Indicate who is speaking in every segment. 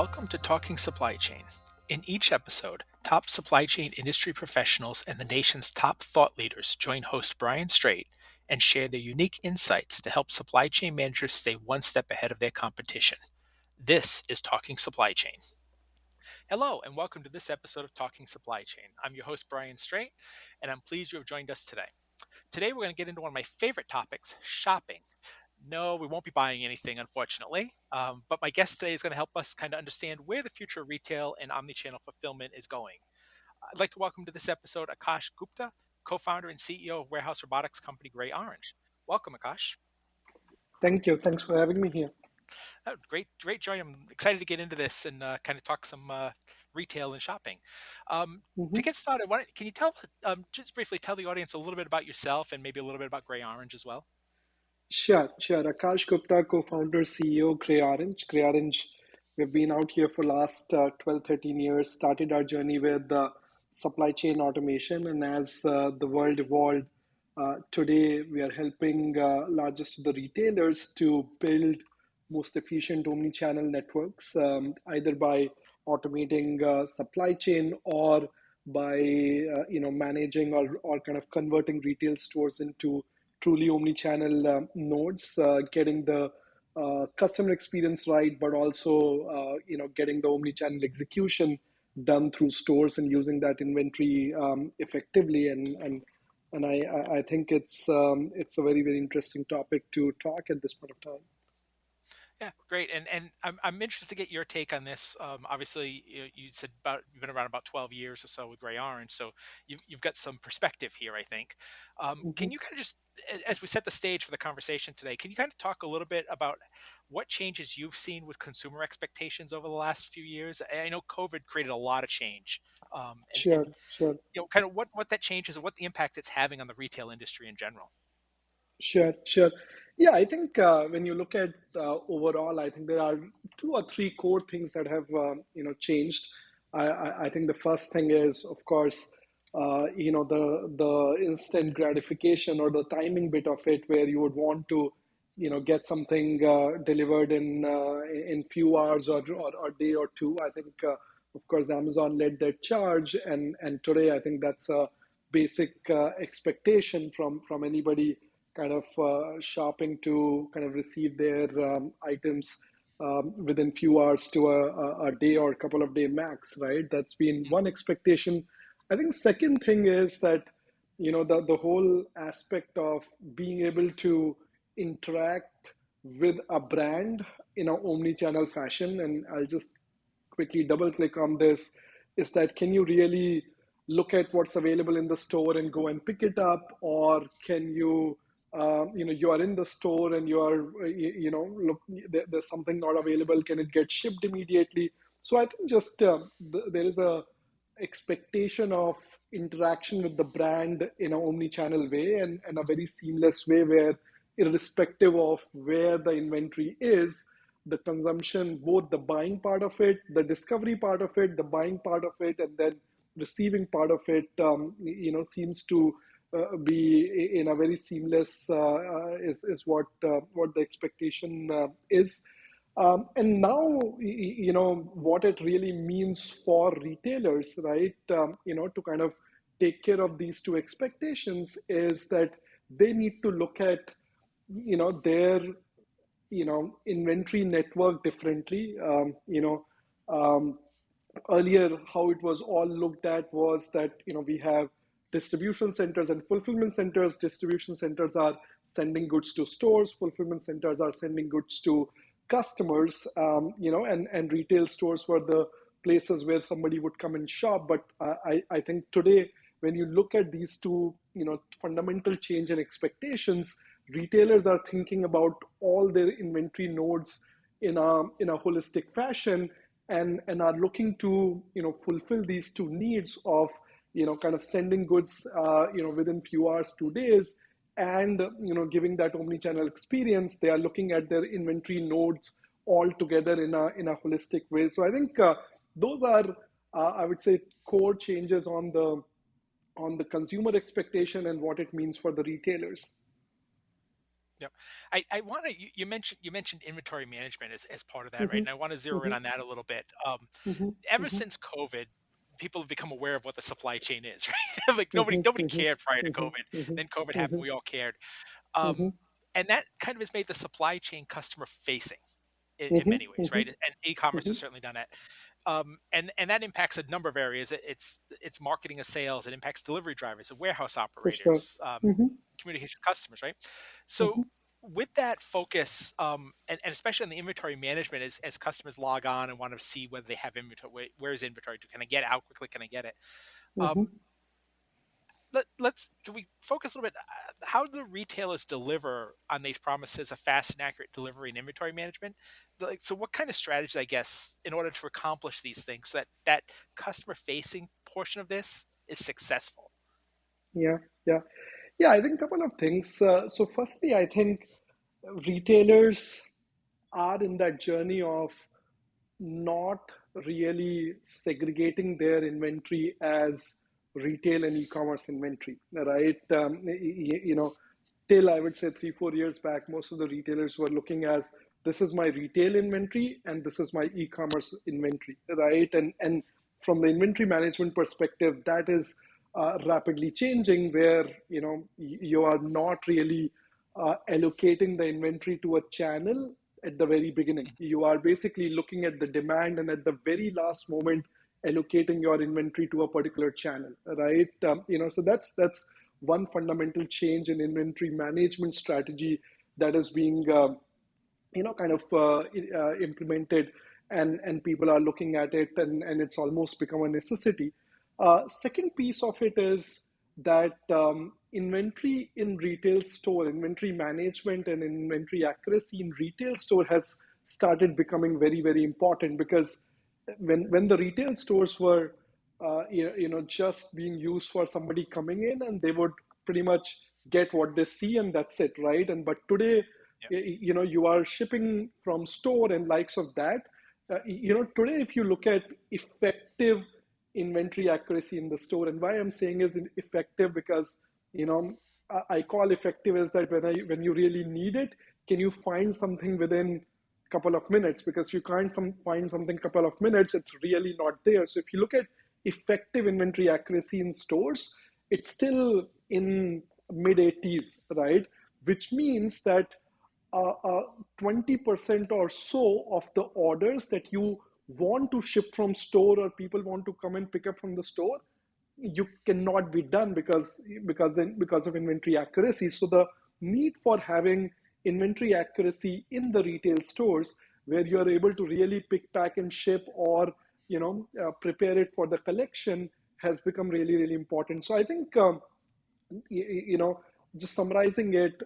Speaker 1: Welcome to Talking Supply Chain. In each episode, top supply chain industry professionals and the nation's top thought leaders join host Brian Strait and share their unique insights to help supply chain managers stay one step ahead of their competition. This is Talking Supply Chain. Hello, and welcome to this episode of Talking Supply Chain. I'm your host, Brian Strait, and I'm pleased you have joined us today. Today, we're going to get into one of my favorite topics, shopping. No, we won't be buying anything, unfortunately. But my guest today is going to help us kind of understand where the future of retail and omnichannel fulfillment is going. I'd like to welcome to this episode Akash Gupta, co-founder and CEO of warehouse robotics company GreyOrange. Welcome, Akash.
Speaker 2: Thank you. Thanks for having me here.
Speaker 1: Great joy. I'm excited to get into this and kind of talk some retail and shopping. To
Speaker 2: hmm
Speaker 1: get started, can you just briefly tell the audience a little bit about yourself and maybe a little bit about GreyOrange as well?
Speaker 2: Sure. Akash Gupta, co-founder, CEO, GreyOrange. GreyOrange, we've been out here for last 12, 13 years, started our journey with supply chain automation. And as the world evolved, today we are helping largest of the retailers to build most efficient omni-channel networks, either by automating supply chain or by managing or kind of converting retail stores into truly omni-channel nodes, getting the customer experience right, but also getting the omni-channel execution done through stores and using that inventory effectively. And I think it's a very interesting topic to talk at this point of time.
Speaker 1: Yeah, great. And I'm interested to get your take on this. Obviously, you said you've been around about 12 years or so with Gray Orange, so you've got some perspective here, I think. Can
Speaker 2: Mhm.
Speaker 1: you kind of just, as we set the stage for the conversation today, can you kind of talk a little bit about what changes you've seen with consumer expectations over the last few years? I know COVID created a lot of change, and
Speaker 2: Sure.
Speaker 1: kind of what that change is and what the impact it's having on the retail industry in general.
Speaker 2: Sure. Yeah, I think when you look at overall, I think there are two or three core things that have changed. I think the first thing is, of course, the instant gratification or the timing bit of it, where you would want to get something delivered in few hours or a day or two. I think of course Amazon led that charge, and today I think that's a basic expectation from anybody kind of shopping to kind of receive their items within few hours to a day or a couple of day max, right? That's been one expectation. I think second thing is that the whole aspect of being able to interact with a brand in an omni-channel fashion, and I'll just quickly double click on this, is that can you really look at what's available in the store and go and pick it up, or can you you are in the store and you are look, there's something not available, can it get shipped immediately? So I think just there is a expectation of interaction with the brand in an omni-channel way, and a very seamless way, where irrespective of where the inventory is, the consumption, both the buying part of it, the discovery part of it, the buying part of it, and then receiving part of it, seems to be in a very seamless is what the expectation is. And now, what it really means for retailers, right? To kind of take care of these two expectations is that they need to look at, their, inventory network differently. Earlier, how it was all looked at was that, we have distribution centers and fulfillment centers. Distribution centers are sending goods to stores, fulfillment centers are sending goods to customers, and retail stores were the places where somebody would come and shop. But I think today, when you look at these two, fundamental change in expectations, retailers are thinking about all their inventory nodes in a holistic fashion, and are looking to fulfill these two needs of kind of sending goods within few hours, 2 days, and giving that omni-channel experience. They are looking at their inventory nodes all together in a holistic way. So I think those are I would say core changes on the consumer expectation and what it means for the retailers.
Speaker 1: Yep. I want to you mentioned inventory management as part of that, right?
Speaker 2: Hmm.
Speaker 1: And I want to zero in
Speaker 2: Hmm.
Speaker 1: on that a little bit.
Speaker 2: Hmm.
Speaker 1: Ever
Speaker 2: Hmm.
Speaker 1: since COVID, people have become aware of what the supply chain is, right? Like
Speaker 2: Hmm.
Speaker 1: nobody
Speaker 2: Hmm.
Speaker 1: cared prior to
Speaker 2: Hmm.
Speaker 1: COVID.
Speaker 2: Hmm.
Speaker 1: Then COVID happened,
Speaker 2: Hmm.
Speaker 1: we all cared.
Speaker 2: Hmm.
Speaker 1: Um, and that kind of has made the supply chain customer facing in
Speaker 2: Hmm.
Speaker 1: many ways,
Speaker 2: Hmm.
Speaker 1: right? And e-commerce
Speaker 2: Hmm.
Speaker 1: has certainly done that. And that impacts a number of areas. It's marketing and sales. It impacts delivery drivers and warehouse
Speaker 2: For sure.
Speaker 1: operators,
Speaker 2: Hmm.
Speaker 1: communication with customers, right? So
Speaker 2: Hmm.
Speaker 1: with that focus, and especially on the inventory management, as customers log on and want to see whether they have inventory, where's inventory? Can I get it? How quickly can I get it?
Speaker 2: Hmm.
Speaker 1: Um, can we focus a little bit? How do retailers deliver on these promises of fast and accurate delivery and inventory management? Like, so what kind of strategies, I guess, in order to accomplish these things, so that that customer facing portion of this is successful?
Speaker 2: Yeah, yeah, yeah. I think a couple of things. So, firstly, I think retailers are in that journey of not really segregating their inventory as retail and e-commerce inventory, right? Till I would say 3, 4 years back, most of the retailers were looking as this is my retail inventory and this is my e-commerce inventory, right? And from the inventory management perspective, that is rapidly changing, where you are not really allocating the inventory to a channel at the very beginning. You are basically looking at the demand and at the very last moment allocating your inventory to a particular channel, right? So that's one fundamental change in inventory management strategy that is being kind of implemented, and people are looking at it, and it's almost become a necessity. Second piece of it is that inventory in retail store, inventory management and inventory accuracy in retail store has started becoming very, very important, because when the retail stores were just being used for somebody coming in, and they would pretty much get what they see and that's it, right? And but today,
Speaker 1: Yeah.
Speaker 2: you are shipping from store and likes of that. Today, if you look at effective inventory accuracy in the store, and why I'm saying is effective, because I call effective is that when you really need it, can you find something within couple of minutes? Because you can't find something couple of minutes, it's really not there. So if you look at effective inventory accuracy in stores, it's still in mid 80s, right? Which means that 20% or so of the orders that you want to ship from store, or people want to come and pick up from the store, you cannot be done, because of inventory accuracy. So the need for having inventory accuracy in the retail stores, where you are able to really pick, pack, and ship, or prepare it for the collection, has become really, really important. So I think just summarizing it,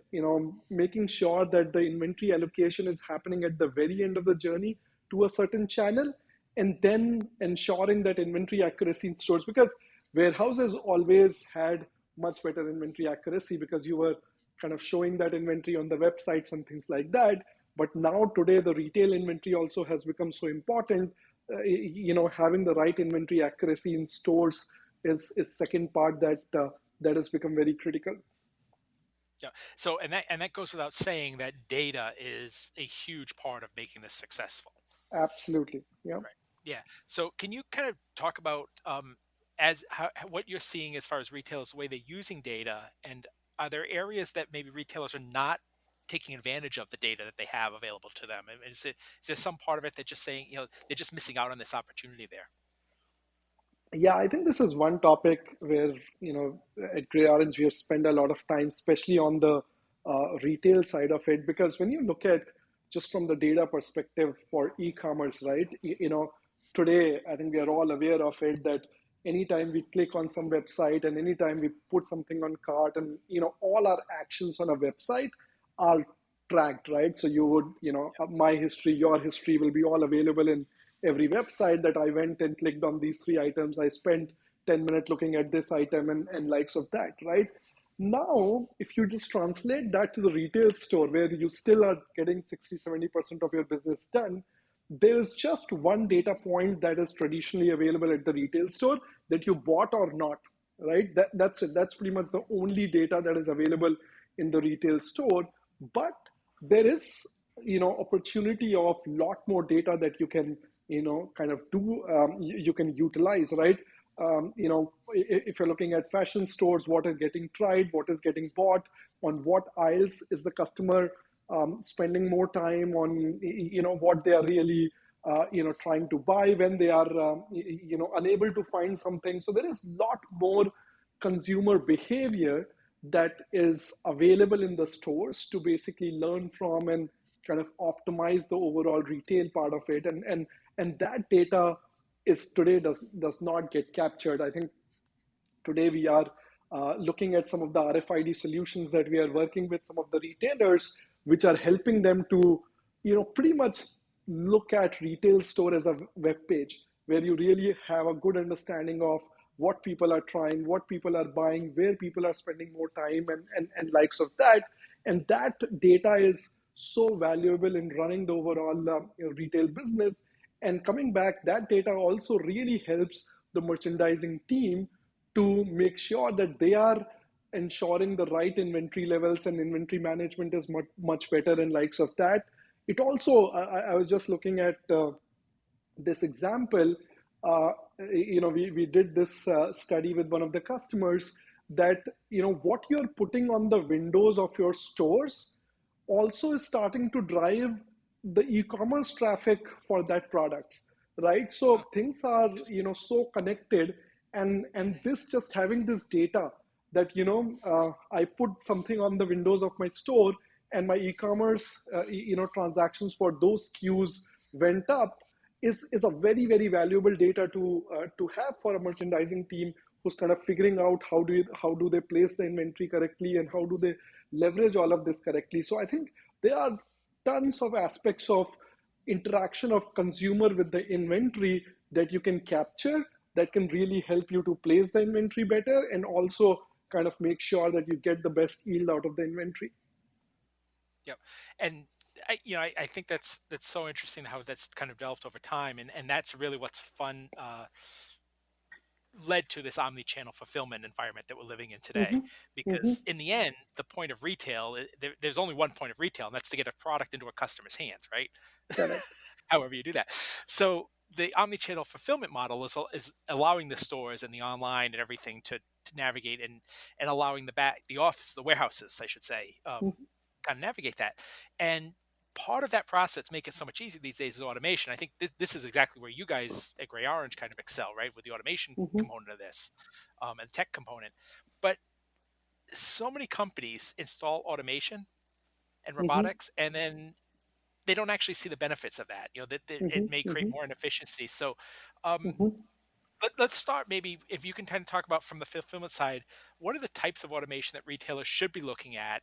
Speaker 2: making sure that the inventory allocation is happening at the very end of the journey to a certain channel, and then ensuring that inventory accuracy in stores, because warehouses always had much better inventory accuracy, because you were kind of showing that inventory on the websites and things like that. But now today, the retail inventory also has become so important. Having the right inventory accuracy in stores is second part that has become very critical.
Speaker 1: Yeah. So, and that goes without saying that data is a huge part of making this successful.
Speaker 2: Absolutely. Yeah.
Speaker 1: Right. Yeah. So can you kind of talk about what you're seeing as far as retailers, the way they're using data, and are there areas that maybe retailers are not taking advantage of the data that they have available to them? And is there some part of it that just saying, they're just missing out on this opportunity there?
Speaker 2: Yeah, I think this is one topic where, at GreyOrange, we have spent a lot of time, especially on the retail side of it, because when you look at just from the data perspective for e-commerce, right? Today, I think we are all aware of it, that anytime we click on some website and anytime we put something on cart, and, all our actions on a website are tracked, right? So you would, my history, your history will be all available in every website that I went and clicked on these three items. I spent 10 minutes looking at this item, and likes of that, right? Now, if you just translate that to the retail store, where you still are getting 60, 70% of your business done, there is just one data point that is traditionally available at the retail store, that you bought or not, right? That's it. That's pretty much the only data that is available in the retail store. but there is opportunity of lot more data that you can kind of do, you can utilize, right? If you're looking at fashion stores, what is getting tried, what is getting bought, on what aisles is the customer spending more time on, what they are really trying to buy when they are unable to find something. So there is a lot more consumer behavior that is available in the stores to basically learn from and kind of optimize the overall retail part of it. And that data is today does not get captured. I think today we are looking at some of the RFID solutions that we are working with some of the retailers, which are helping them to, pretty much look at retail store as a web page where you really have a good understanding of what people are trying, what people are buying, where people are spending more time, and likes of that. And that data is so valuable in running the overall retail business. And coming back, that data also really helps the merchandising team to make sure that they are ensuring the right inventory levels and inventory management is much better and likes of that. It also, I was just looking at this example. We did this study with one of the customers that, what you're putting on the windows of your stores also is starting to drive the e-commerce traffic for that product, right?
Speaker 1: Oh,
Speaker 2: So things are,
Speaker 1: interesting.
Speaker 2: so connected, and this just having this data that, I put something on the windows of my store and my e-commerce transactions for those SKUs went up, is a very, very valuable data to have for a merchandising team who's kind of figuring out how do they place the inventory correctly and how do they leverage all of this correctly. So I think there are tons of aspects of interaction of consumer with the inventory that you can capture that can really help you to place the inventory better and also kind of make sure that you get the best yield out of the inventory.
Speaker 1: Yep. And I think that's so interesting how that's kind of developed over time, and that's really what's fun. Led to this omni-channel fulfillment environment that we're living in today,
Speaker 2: Mm-hmm. Mm-hmm.
Speaker 1: because in the end the point of retail, there's only one point of retail, and that's to get a product into a customer's hands, right?
Speaker 2: Correct.
Speaker 1: However you do that. So the omni-channel fulfillment model is allowing the stores and the online and everything to navigate, and allowing the office, the warehouses, I should say, kind of navigate that. And part of that process make it so much easier these days is automation. I think this is exactly where you guys at Gray Orange kind of excel, right, with the automation
Speaker 2: Mm-hmm.
Speaker 1: component of this, and tech component. But so many companies install automation and
Speaker 2: Mm-hmm.
Speaker 1: robotics, and then they don't actually see the benefits of that. That it may
Speaker 2: Mm-hmm.
Speaker 1: create
Speaker 2: Mm-hmm.
Speaker 1: more inefficiency. So um,
Speaker 2: Mm-hmm.
Speaker 1: let's start, maybe if you can kind of talk about from the fulfillment side, what are the types of automation that retailers should be looking at,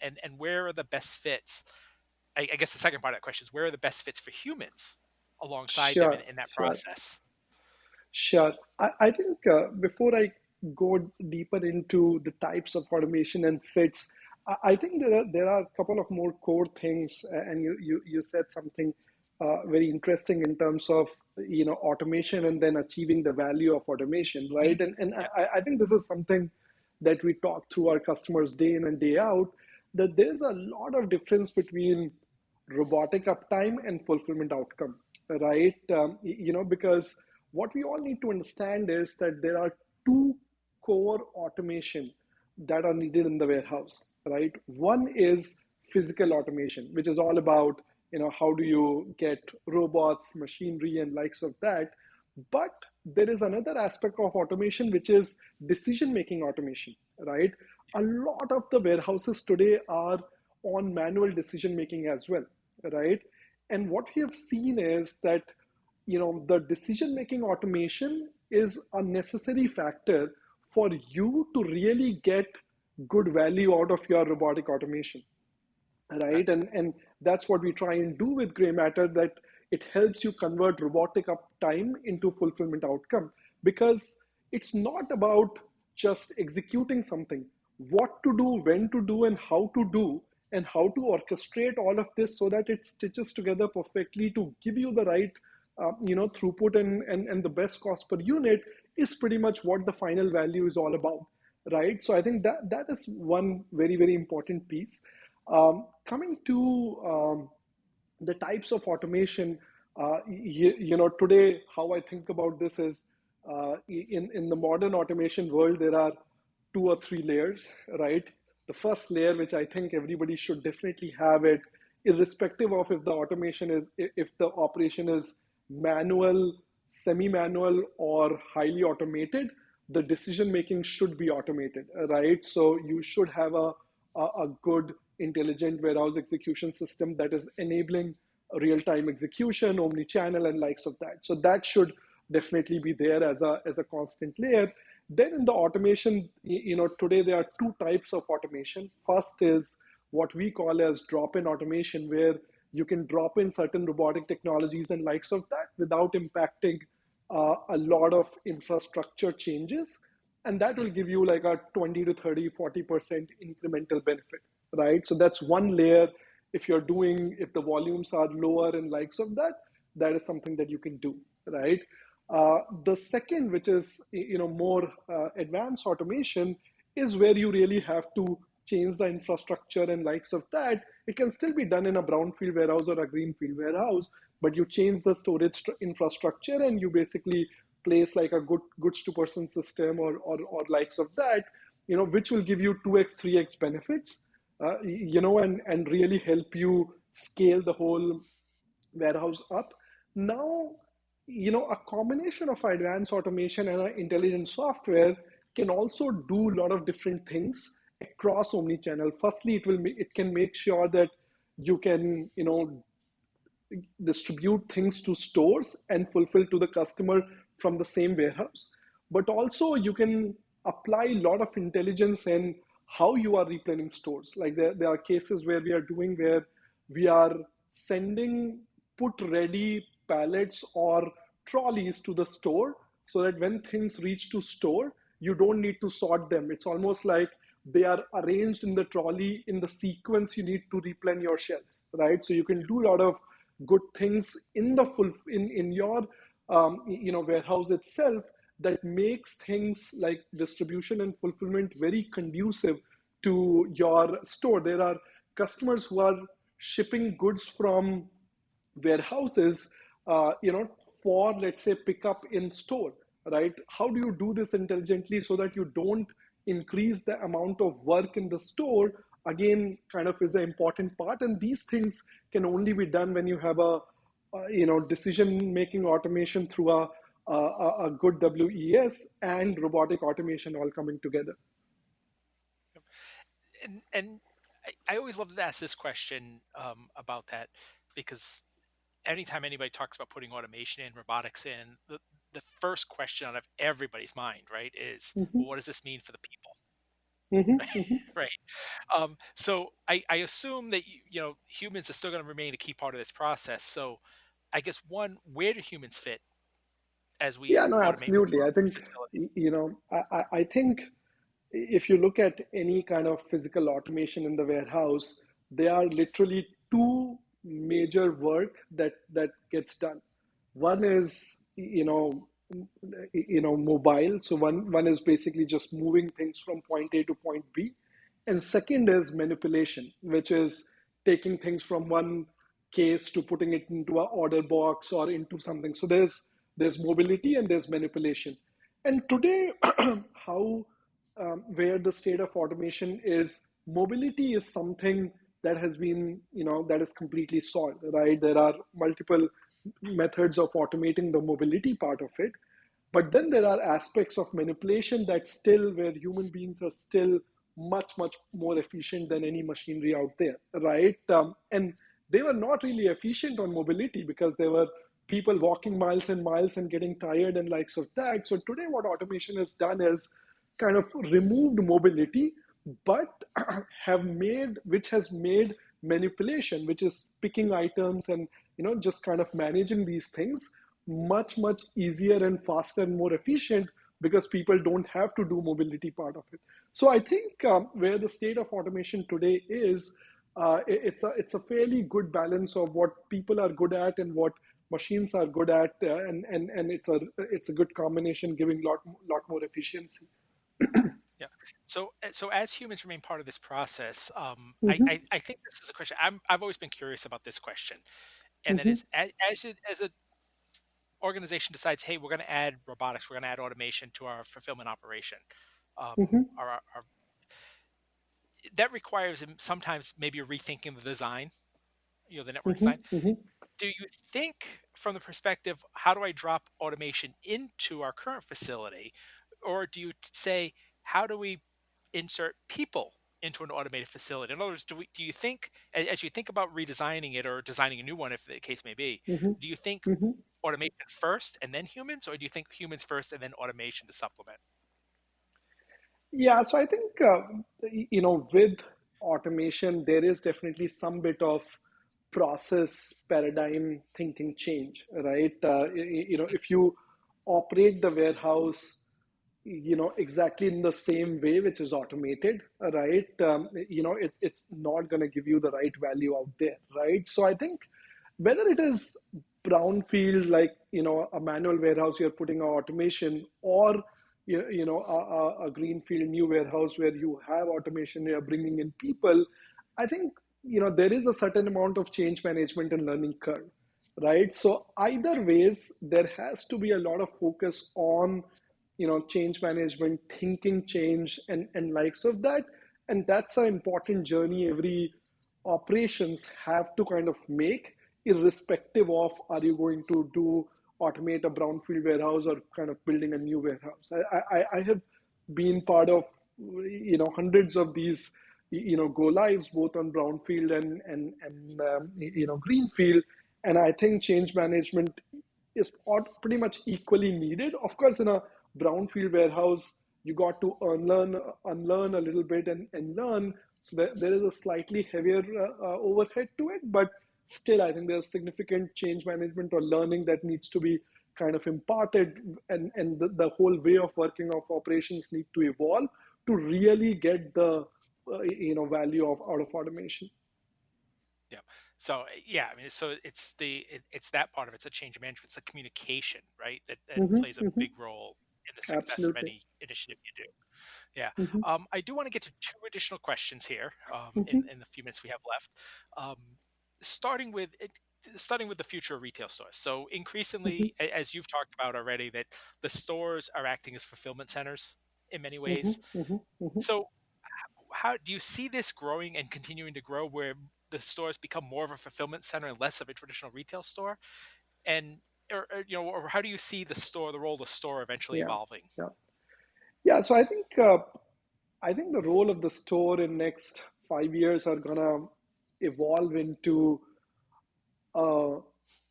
Speaker 1: and where are the best fits? I guess the second part of that question is, where are the best fits for humans alongside them
Speaker 2: Sure,
Speaker 1: in that
Speaker 2: sure.
Speaker 1: process?
Speaker 2: Sure. I think before I go deeper into the types of automation and fits, I think there are a couple of more core things, and you said something very interesting in terms of automation and then achieving the value of automation, right?
Speaker 1: Mhm.
Speaker 2: And
Speaker 1: Yeah.
Speaker 2: I think this is something that we talk to our customers day in and day out, that there's a lot of difference between robotic uptime and fulfillment outcome, right? Because what we all need to understand is that there are two core automation that are needed in the warehouse, right? One is physical automation, which is all about, how do you get robots, machinery, and likes of that. But there is another aspect of automation, which is decision making automation, right? A lot of the warehouses today are on manual decision making as well, right? And what we have seen is that, the decision making automation is a necessary factor for you to really get good value out of your robotic automation,
Speaker 1: Okay.
Speaker 2: right? And that's what we try and do with gray matter, that it helps you convert robotic uptime into fulfillment outcome, because it's not about just executing something. What to do, when to do, and how to do, and how to orchestrate all of this so that it stitches together perfectly to give you the right throughput and the best cost per unit, is pretty much what the final value is all about, right? So I think that is one very, very important piece. Coming to the types of automation, today how I think about this is in the modern automation world, there are two or three layers, right? The first layer, which I think everybody should definitely have it, irrespective of if the automation is, if the operation is manual, semi-manual, or highly automated, the decision making should be automated, right? So you should have a good intelligent warehouse execution system that is enabling real-time execution, omni-channel, and likes of that. So that should definitely be there as a constant layer. Then in the automation, today there are two types of automation. First is what we call as drop-in automation, where you can drop in certain robotic technologies and likes of that without impacting a lot of infrastructure changes, and that will give you like a 20 to 30 40% incremental benefit, right? So that's one layer. If the volumes are lower and likes of that, that is something that you can do, right? The second, which is more advanced automation, is where you really have to change the infrastructure and likes of that. It can still be done in a brownfield warehouse or a greenfield warehouse, but you change the storage infrastructure and you basically place like a goods to person system or likes of that, which will give you 2x 3x benefits, and really help you scale the whole warehouse up. Now, a combination of advanced automation and intelligent software can also do a lot of different things across omnichannel. Firstly, it can make sure that you can distribute things to stores and fulfill to the customer from the same warehouse. But also you can apply a lot of intelligence in how you are replanning stores. Like there are cases where we are sending put ready pallets or trolleys to the store, so that when things reach to store, you don't need to sort them. It's almost like they are arranged in the trolley in the sequence you need to replan your shelves, right? So you can do a lot of good things in your warehouse itself, that makes things like distribution and fulfillment very conducive to your store. There are customers who are shipping goods from warehouses, for, let's say, pickup in store, right? How do you do this intelligently so that you don't increase the amount of work in the store? Again, kind of is an important part, and these things can only be done when you have decision making automation through a good WES and robotic automation all coming together.
Speaker 1: And I always love to ask this question about that, because anytime anybody talks about putting automation in, robotics in, the first question out of everybody's mind, right, is,
Speaker 2: Mm-hmm,
Speaker 1: well, what does this mean for the people?
Speaker 2: mm-hmm, mm-hmm.
Speaker 1: Right. So I assume that humans are still going to remain a key part of this process. So I guess one, where do humans fit as we
Speaker 2: Yeah, no,
Speaker 1: automate more
Speaker 2: absolutely. I think,
Speaker 1: facilities?
Speaker 2: I think if you look at any kind of physical automation in the warehouse, there are literally two major work that gets done. One is mobile. So one is basically just moving things from point A to point B, and second is manipulation, which is taking things from one case to putting it into an order box or into something. So there's mobility and there's manipulation. And today, how where the state of automation is, mobility is something that has been, that is completely solved, right? There are multiple methods of automating the mobility part of it, but then there are aspects of manipulation that still, where human beings are still much much more efficient than any machinery out there, right? And they were not really efficient on mobility because there were people walking miles and miles and getting tired and likes of that. So today what automation has done is kind of removed mobility, but which has made manipulation, which is picking items and just kind of managing these things, much much easier and faster and more efficient, because people don't have to do mobility part of it. So I think where the state of automation today is, it's a fairly good balance of what people are good at and what machines are good at, and it's a good combination, giving lot more efficiency.
Speaker 1: Yeah. So as humans remain part of this process,
Speaker 2: Hmm.
Speaker 1: I think this is a question I've always been curious about this question, and that
Speaker 2: Hmm.
Speaker 1: is as an organization decides, hey, we're going to add robotics, we're going to add automation to our fulfillment operation.
Speaker 2: Hmm.
Speaker 1: Our that requires sometimes maybe a rethinking the design, the network
Speaker 2: Hmm.
Speaker 1: design.
Speaker 2: Hmm.
Speaker 1: Do you think, from the perspective, how do I drop automation into our current facility? Or do you say, how do we insert people into an automated facility? In other words, do you think, as you think about redesigning it or designing a new one, if the case may be,
Speaker 2: Hmm.
Speaker 1: do you think
Speaker 2: Hmm.
Speaker 1: automation first and then humans, or do you think humans first and then automation to supplement?
Speaker 2: Yeah, so I think with automation, there is definitely some bit of process paradigm thinking change, right? If you operate the warehouse, exactly in the same way, which is automated, right? It's not going to give you the right value out there, right? So I think whether it is brownfield, like a manual warehouse you're putting automation, or a greenfield new warehouse where you have automation, you're bringing in people, I think there is a certain amount of change management and learning curve, right? So either ways, there has to be a lot of focus on change management, thinking change, and likes of that. And that's an important journey every operations have to kind of make, irrespective of, are you going to do automate a brownfield warehouse or kind of building a new warehouse. I have been part of hundreds of these go lives, both on brownfield and greenfield. And I think change management is pretty much equally needed. Of course, in a brownfield warehouse, you got to unlearn a little bit and learn. So there is a slightly heavier overhead to it, but still, I think there's significant change management or learning that needs to be kind of imparted, and the whole way of working of operations need to evolve to really get the value of out of automation.
Speaker 1: Yeah. So yeah, I mean, so it's that part of it's a change management. It's the communication, right? That
Speaker 2: Hmm.
Speaker 1: plays a
Speaker 2: Hmm.
Speaker 1: big role in the success of
Speaker 2: Absolutely.
Speaker 1: any initiative you do. Yeah.
Speaker 2: Hmm.
Speaker 1: I do want to get to two additional questions here
Speaker 2: Hmm.
Speaker 1: in the few minutes we have left. Um, starting with it, starting with the future of retail stores. So
Speaker 2: Hmm.
Speaker 1: increasingly, as you've talked about already, that the stores are acting as fulfillment centers in many
Speaker 2: Hmm.
Speaker 1: ways.
Speaker 2: Hmm. Hmm.
Speaker 1: So how do you see this growing and continuing to grow, where the stores become more of a fulfillment center and less of a traditional retail store? And or how do you see the role of the store eventually
Speaker 2: Yeah.
Speaker 1: evolving?
Speaker 2: Yeah. Yeah. So I think the role of the store in next 5 years are gonna evolve into a,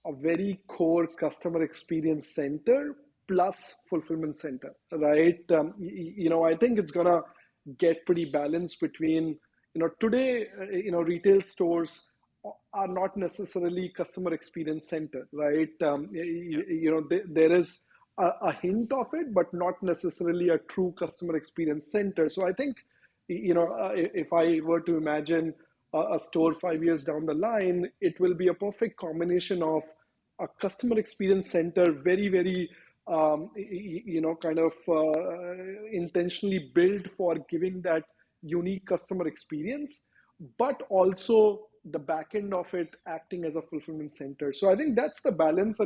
Speaker 2: a very core customer experience center plus fulfillment center, right? I think it's gonna get pretty balanced between, today, retail stores are not necessarily customer experience center, right?
Speaker 1: Yeah.
Speaker 2: There is a hint of it, but not necessarily a true customer experience center. So I think, if I were to imagine a store 5 years down the line, it will be a perfect combination of a customer experience center, very, very, kind of intentionally built for giving that unique customer experience, but also the back end of it acting as a fulfillment center. So I think that's the balance.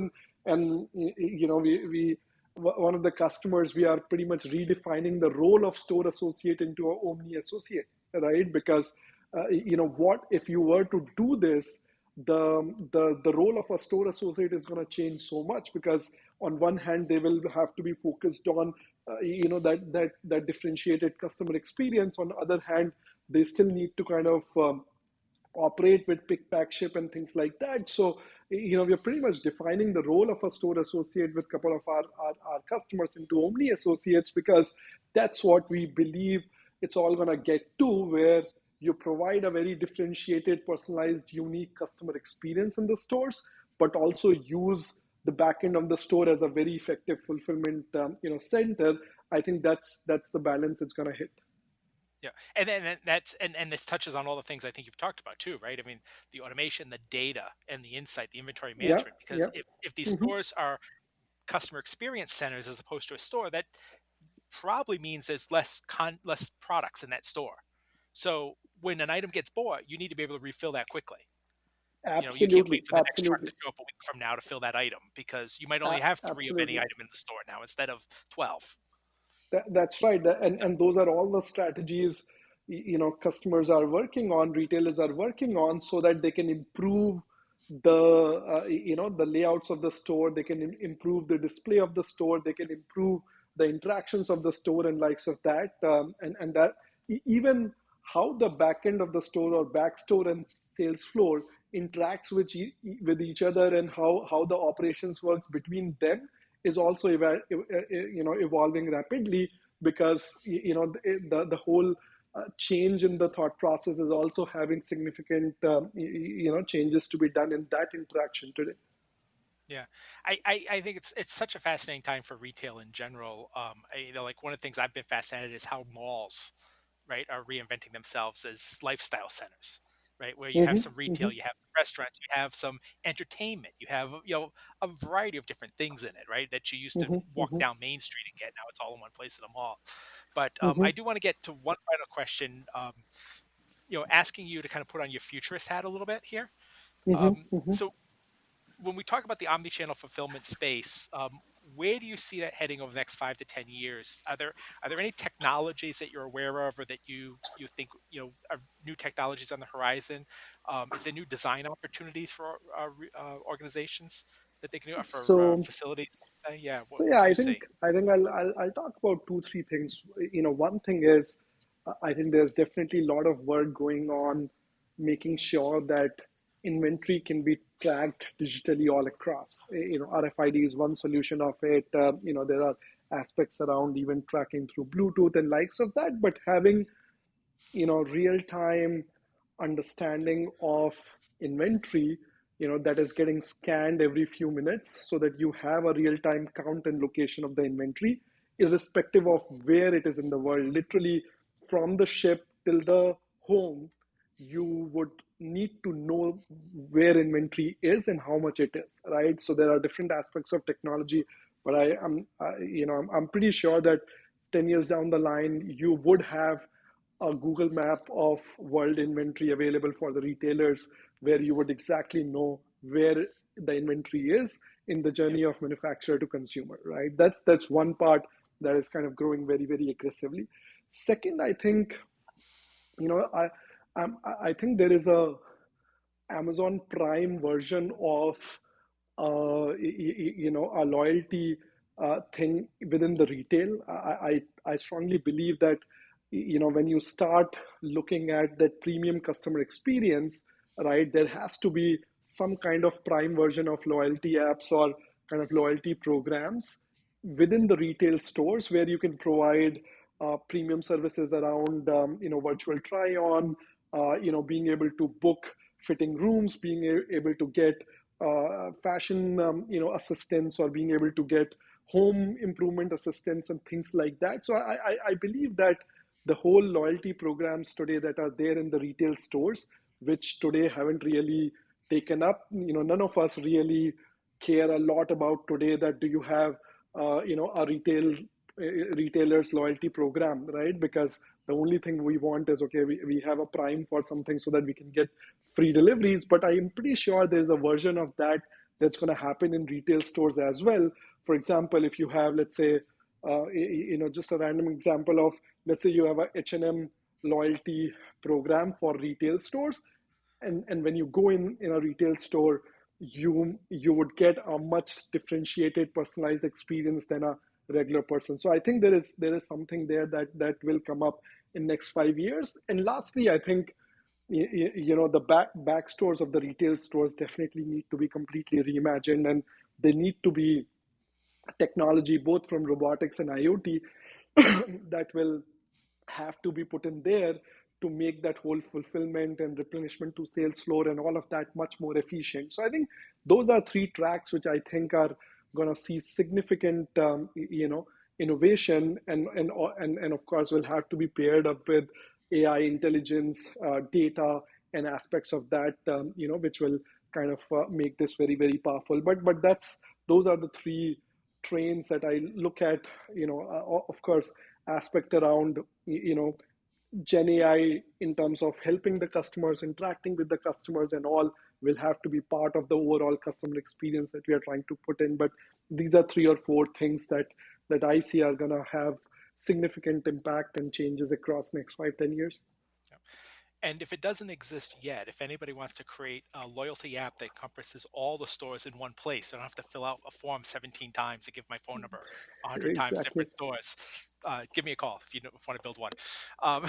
Speaker 2: And we one of the customers, we are pretty much redefining the role of store associate into a omni associate, right? Because what if you were to do this, the role of a store associate is going to change so much, because on one hand they will have to be focused on that differentiated customer experience. On the other hand, they still need to kind of operate with pick, pack, ship, and things like that. So, we're pretty much defining the role of a store associate with a couple of our customers into Omni associates, because that's what we believe it's all going to get to, where you provide a very differentiated, personalized, unique customer experience in the stores, but also use the back end of the store as a very effective fulfillment center. I think that's the balance it's going to hit.
Speaker 1: Yeah, and then and this touches on all the things I think you've talked about too, right? I mean, the automation, the data, and the insight, the inventory
Speaker 2: Yeah,
Speaker 1: management. Because
Speaker 2: yeah.
Speaker 1: if these
Speaker 2: Hmm.
Speaker 1: stores are customer experience centers as opposed to a store, that probably means there's less products in that store. So when an item gets bought, you need to be able to refill that quickly. You can't wait
Speaker 2: Absolutely,
Speaker 1: for the next truck to
Speaker 2: absolutely,
Speaker 1: show up a week from now to fill that item because you might only have 3 of any
Speaker 2: absolutely.
Speaker 1: item in the store now instead of 12.
Speaker 2: That's right.
Speaker 1: So,
Speaker 2: And those are all the strategies, customers are working on, retailers are working on, so that they can improve the layouts of the store. They can improve the display of the store. They can improve the interactions of the store and likes of that. And that even how the back end of the store or back store and sales floor interacts with each other, and how the operations works between them is also evolving rapidly, because the whole change in the thought process is also having significant changes to be done in that interaction today.
Speaker 1: yeah, I think it's such a fascinating time for retail in general. Like one of the things I've been fascinated is how malls, right, are reinventing themselves as lifestyle centers, right, where you have
Speaker 2: Hmm.
Speaker 1: some retail,
Speaker 2: Hmm.
Speaker 1: you have restaurants, you have some entertainment, you have a variety of different things in it, right, that you used to
Speaker 2: Hmm.
Speaker 1: walk
Speaker 2: Hmm.
Speaker 1: down Main Street and get. Now it's all in one place in a mall. But
Speaker 2: Hmm.
Speaker 1: I do want to get to one final question. Asking you to kind of put on your futurist hat a little bit here.
Speaker 2: Hmm. Hmm.
Speaker 1: So when we talk about the omnichannel fulfillment space, where do you see that heading over the next 5 to 10 years? Are there any technologies that you're aware of, or that you think are new technologies on the horizon? Is there new design opportunities for organizations that they can do, for
Speaker 2: So,
Speaker 1: facilities? Yeah,
Speaker 2: so
Speaker 1: what
Speaker 2: yeah,
Speaker 1: do
Speaker 2: I
Speaker 1: you
Speaker 2: think
Speaker 1: see?
Speaker 2: I think I'll talk about two, three things. One thing is, I think there's definitely a lot of work going on making sure that inventory can be tracked digitally all across. RFID is one solution of it. There are aspects around even tracking through Bluetooth and likes of that, but having real time understanding of inventory, that is getting scanned every few minutes, so that you have a real time count and location of the inventory, irrespective of where it is in the world, literally from the ship till the home. You would need to know where inventory is and how much it is, right? So there are different aspects of technology, but I'm pretty sure that 10 years down the line you would have a Google map of world inventory available for the retailers, where you would exactly know where the inventory is in the
Speaker 1: Yep.
Speaker 2: journey of manufacturer to consumer, right? That's one part that is kind of growing very, very aggressively. Second, I think, you know, I think there is a Amazon Prime version of a loyalty thing within the retail. I strongly believe that when you start looking at that premium customer experience, right, there has to be some kind of Prime version of loyalty apps or kind of loyalty programs within the retail stores, where you can provide premium services around virtual try on, being able to book fitting rooms, being able to get fashion assistance, or being able to get home improvement assistance and things like that. So I believe that the whole loyalty programs today that are there in the retail stores, which today haven't really taken up, none of us really care a lot about today, that do you have a retailer's loyalty program, right? Because the only thing we want is, okay, we have a Prime for something so that we can get free deliveries. But I am pretty sure there's a version of that that's going to happen in retail stores as well. For example, if you have, let's say, just a random example of, let's say you have a H&M loyalty program for retail stores, and when you go in a retail store, you would get a much differentiated, personalized experience than a regular person. So I think there is something there that will come up in next 5 years. And lastly, I think the back stores of the retail stores definitely need to be completely reimagined, and they need to be technology, both from robotics and IoT, that will have to be put in there to make that whole fulfillment and replenishment to sales floor and all of that much more efficient. So I think those are three tracks which I think are going to see significant, innovation, and of course will have to be paired up with AI, intelligence, data, and aspects of that, which will kind of make this very, very powerful. But those are the three trains that I look at, of course, aspect around, Gen AI in terms of helping the customers, interacting with the customers, and all will have to be part of the overall customer experience that we are trying to put in. But these are three or four things that I see are going to have significant impact and changes across next 5, 10 years.
Speaker 1: Yeah. And if it doesn't exist yet, if anybody wants to create a loyalty app that encompasses all the stores in one place, I don't have to fill out a form 17 times to give my phone number 100 times
Speaker 2: Exactly.
Speaker 1: different stores. Give me a call if you want to build one. Um,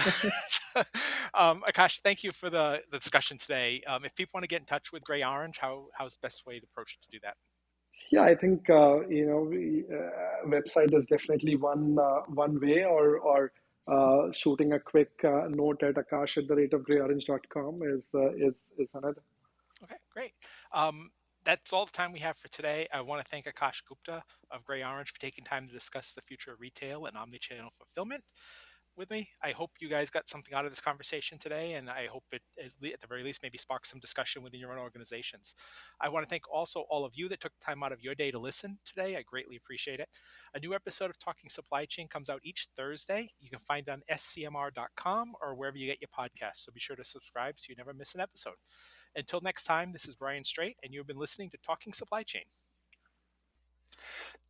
Speaker 1: Akash, thank you for the discussion today. If people want to get in touch with Gray Orange, how's the best way to approach it to do that?
Speaker 2: Yeah, I think website is definitely one way, or shooting a quick note at akash@greyorange.com is another.
Speaker 1: Okay, great. Um, that's all the time we have for today. I want to thank Akash Gupta of Gray Orange for taking time to discuss the future of retail and omnichannel fulfillment with me. I hope you guys got something out of this conversation today, and I hope it, at the very least, maybe sparks some discussion within your own organizations. I want to thank also all of you that took time out of your day to listen today. I greatly appreciate it. A new episode of Talking Supply Chain comes out each Thursday. You can find it on scmr.com or wherever you get your podcasts. So be sure to subscribe so you never miss an episode. Until next time, this is Brian Straight, and you've been listening to Talking Supply Chain.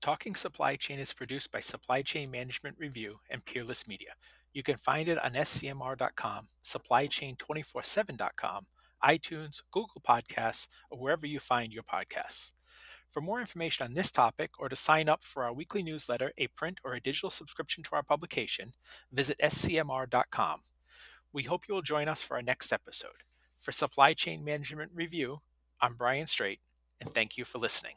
Speaker 1: Talking Supply Chain is produced by Supply Chain Management Review and Peerless Media. You can find it on scmr.com, supplychain247.com, iTunes, Google Podcasts, or wherever you find your podcasts. For more information on this topic or to sign up for our weekly newsletter, a print or a digital subscription to our publication, visit scmr.com. We hope you will join us for our next episode. For Supply Chain Management Review, I'm Brian Straight, and thank you for listening.